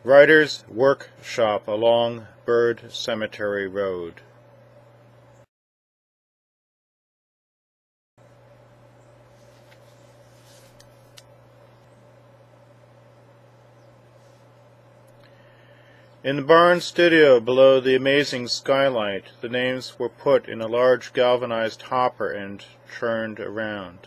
Writer's Workshop along Bird Cemetery Road. In the barn studio below the amazing skylight, the names were put in a large galvanized hopper and churned around.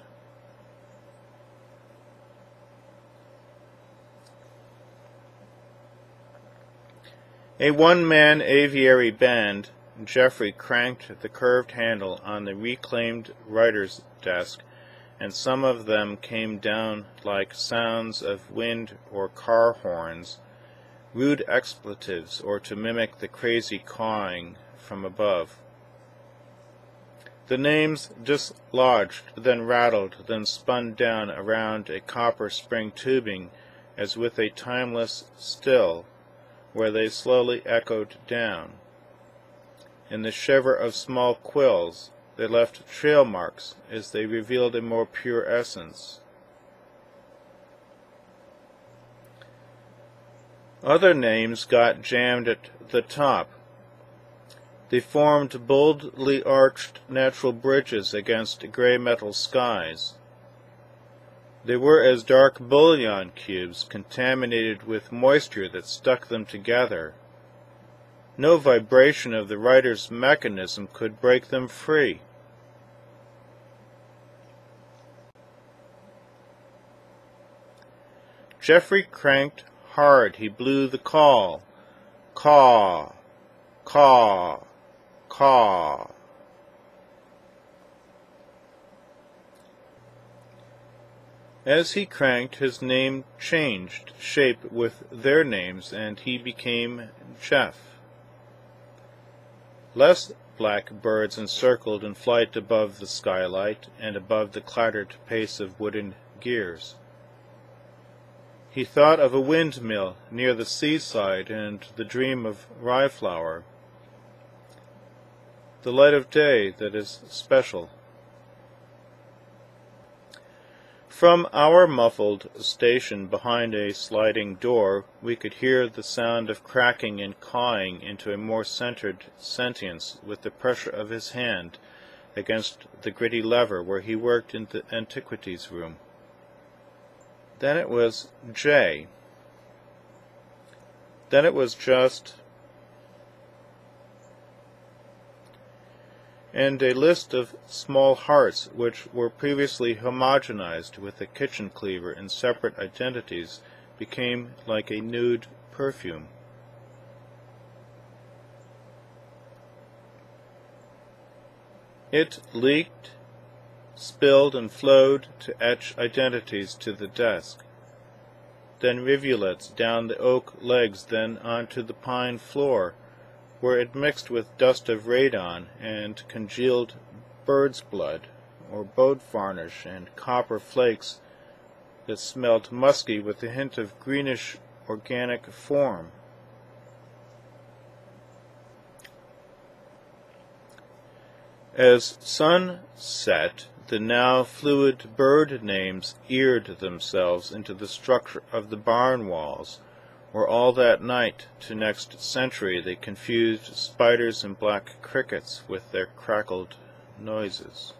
A one-man aviary band, Geoffrey cranked the curved handle on the reclaimed writer's desk, and some of them came down like sounds of wind or car horns, rude expletives, or to mimic the crazy cawing from above. The names dislodged, then rattled, then spun down around a copper spring tubing as with a timeless still, where they slowly echoed down. In the shiver of small quills, they left trail marks as they revealed a more pure essence. Other names got jammed at the top. They formed boldly arched natural bridges against gray metal skies. They were as dark bouillon cubes contaminated with moisture that stuck them together. No vibration of the writer's mechanism could break them free. Geoffrey cranked hard. He blew the call. Caw, caw, caw. As he cranked, his name changed shape with their names, and he became Jeff. Less black birds encircled in flight above the skylight and above the clattered pace of wooden gears. He thought of a windmill near the seaside and the dream of rye-flour, the light of day that is special. From our muffled station behind a sliding door, we could hear the sound of cracking and cawing into a more centered sentience with the pressure of his hand against the gritty lever where he worked in the antiquities room. Then it was J. Then it was just... and a list of small hearts which were previously homogenized with a kitchen cleaver in separate identities became like a nude perfume. It leaked, spilled, and flowed to etch identities to the desk, then rivulets down the oak legs, then onto the pine floor, where it mixed with dust of radon and congealed bird's blood, or boat varnish and copper flakes that smelled musky with a hint of greenish organic form. As sun set, the now fluid bird names eared themselves into the structure of the barn walls, where all that night to next century they confused spiders and black crickets with their crackled noises.